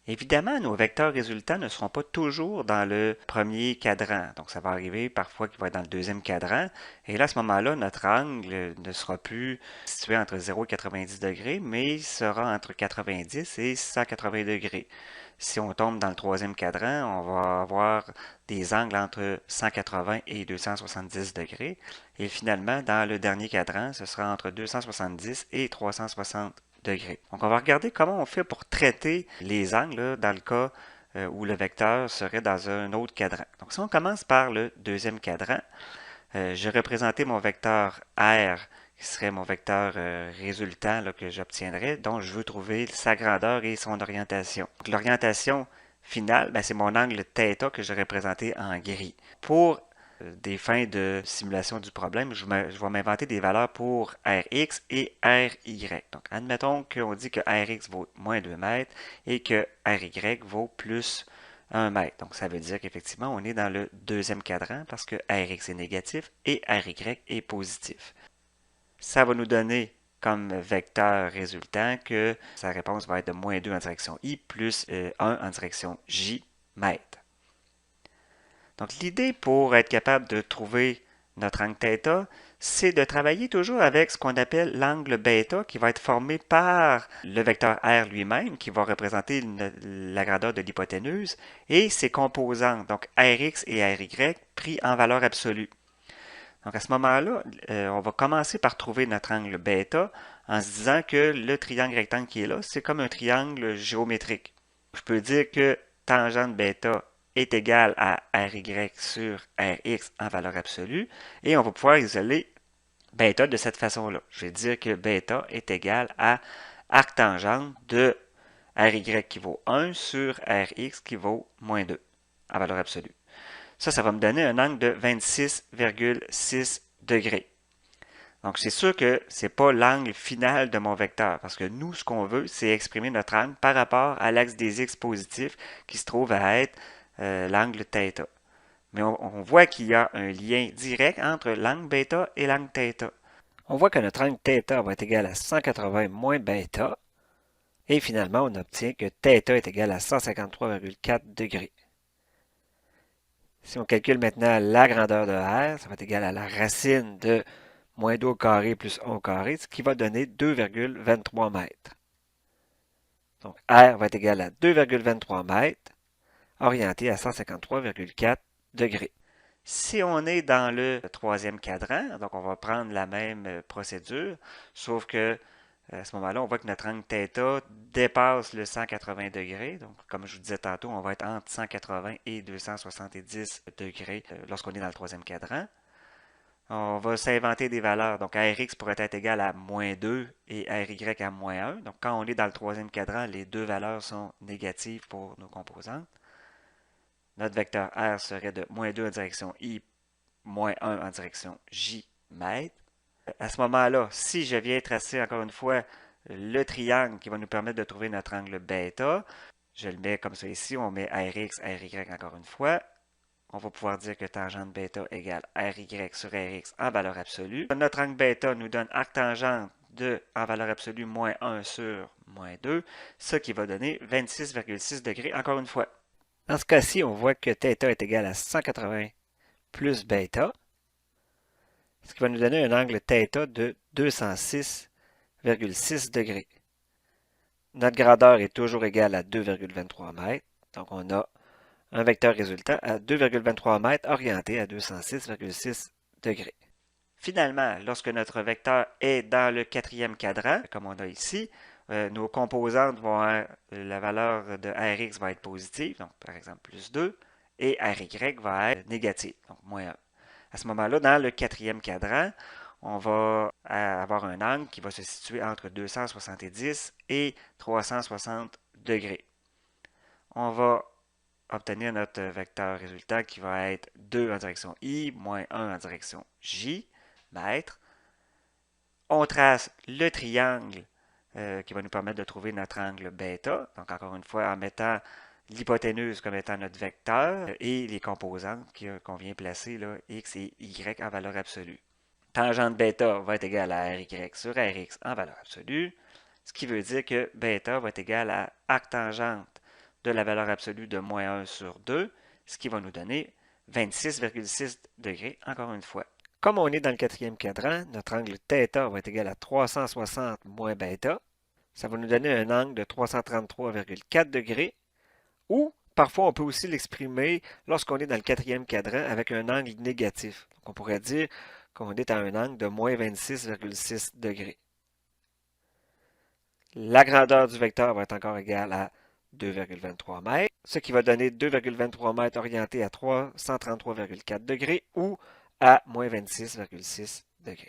Évidemment, nos vecteurs résultants ne seront pas toujours dans le premier cadran. Donc, ça va arriver parfois qu'il va être dans le deuxième cadran. Et là, à ce moment-là, notre angle ne sera plus situé entre 0 et 90 degrés, mais il sera entre 90 et 180 degrés. Si on tombe dans le troisième cadran, on va avoir des angles entre 180 et 270 degrés. Et finalement, dans le dernier cadran, ce sera entre 270 et 360 degrés. Donc, on va regarder comment on fait pour traiter les angles là, dans le cas où le vecteur serait dans un autre cadran. Donc, si on commence par le deuxième cadran, j'ai représenté mon vecteur R qui serait mon vecteur résultant là, que j'obtiendrais, dont je veux trouver sa grandeur et son orientation. L'orientation finale, ben, c'est mon angle θ que j'ai représenté en gris. Pour des fins de simulation du problème, je vais m'inventer des valeurs pour Rx et Ry. Donc, admettons qu'on dit que Rx vaut moins 2 mètres et que Ry vaut plus 1 mètre. Donc, ça veut dire qu'effectivement, on est dans le deuxième cadran parce que Rx est négatif et Ry est positif. Ça va nous donner comme vecteur résultant que sa réponse va être de moins 2 en direction I plus 1 en direction J mètres. Donc, l'idée pour être capable de trouver notre angle θ, c'est de travailler toujours avec ce qu'on appelle l'angle β qui va être formé par le vecteur R lui-même qui va représenter la grandeur de l'hypoténuse et ses composantes, donc Rx et Ry pris en valeur absolue. Donc à ce moment-là, on va commencer par trouver notre angle β en se disant que le triangle rectangle qui est là, c'est comme un triangle géométrique. Je peux dire que tangente β est égale à Ry sur Rx en valeur absolue et on va pouvoir isoler β de cette façon-là. Je vais dire que β est égal à arctangente de Ry qui vaut 1 sur Rx qui vaut moins 2 en valeur absolue. Ça va me donner un angle de 26,6 degrés. Donc, c'est sûr que ce n'est pas l'angle final de mon vecteur, parce que nous, ce qu'on veut, c'est exprimer notre angle par rapport à l'axe des x positifs qui se trouve à être l'angle θ. Mais on voit qu'il y a un lien direct entre l'angle β et l'angle θ. On voit que notre angle θ va être égal à 180 moins β, et finalement, on obtient que θ est égal à 153,4 degrés. Si on calcule maintenant la grandeur de R, ça va être égal à la racine de moins 2 au carré plus 1 au carré, ce qui va donner 2,23 mètres. Donc, R va être égal à 2,23 mètres, orienté à 153,4 degrés. Si on est dans le troisième cadran, donc on va prendre la même procédure, sauf que à ce moment-là, on voit que notre angle θ dépasse le 180 degrés. Donc, comme je vous disais tantôt, on va être entre 180 et 270 degrés lorsqu'on est dans le troisième cadran. On va s'inventer des valeurs. Donc, Rx pourrait être égal à moins 2 et Ry à moins 1. Donc, quand on est dans le troisième cadran, les deux valeurs sont négatives pour nos composantes. Notre vecteur R serait de moins 2 en direction I, moins 1 en direction J mètres. À ce moment-là, si je viens tracer encore une fois le triangle qui va nous permettre de trouver notre angle β, je le mets comme ça ici, on met Rx, Ry encore une fois. On va pouvoir dire que tangente β égale Ry sur Rx en valeur absolue. Notre angle β nous donne arctangente de, en valeur absolue, moins 1 sur moins 2, ce qui va donner 26,6 degrés encore une fois. Dans ce cas-ci, on voit que θ est égal à 180 plus β, ce qui va nous donner un angle θ de 206,6 degrés. Notre grandeur est toujours égale à 2,23 mètres, donc on a un vecteur résultant à 2,23 mètres orienté à 206,6 degrés. Finalement, lorsque notre vecteur est dans le quatrième cadran, comme on a ici, nos composantes vont la valeur de Rx va être positive, donc par exemple plus 2, et Ry va être négative, donc moins 1. À ce moment-là, dans le quatrième cadran, on va avoir un angle qui va se situer entre 270 et 360 degrés. On va obtenir notre vecteur résultant qui va être 2 en direction I, moins 1 en direction J, mètres. On trace le triangle qui va nous permettre de trouver notre angle β. Donc, encore une fois, en mettant l'hypoténuse comme étant notre vecteur et les composantes qu'on vient placer, là, x et y en valeur absolue. Tangente β va être égale à Ry sur Rx en valeur absolue, ce qui veut dire que β va être égal à arctangente de la valeur absolue de moins 1 sur 2, ce qui va nous donner 26,6 degrés encore une fois. Comme on est dans le quatrième cadran, notre angle θ va être égal à 360 moins bêta. Ça va nous donner un angle de 333,4 degrés. Ou parfois on peut aussi l'exprimer lorsqu'on est dans le quatrième cadran avec un angle négatif. Donc on pourrait dire qu'on est à un angle de moins 26,6 degrés. La grandeur du vecteur va être encore égale à 2,23 mètres, ce qui va donner 2,23 mètres orienté à 333,4 degrés ou à moins 26,6 degrés.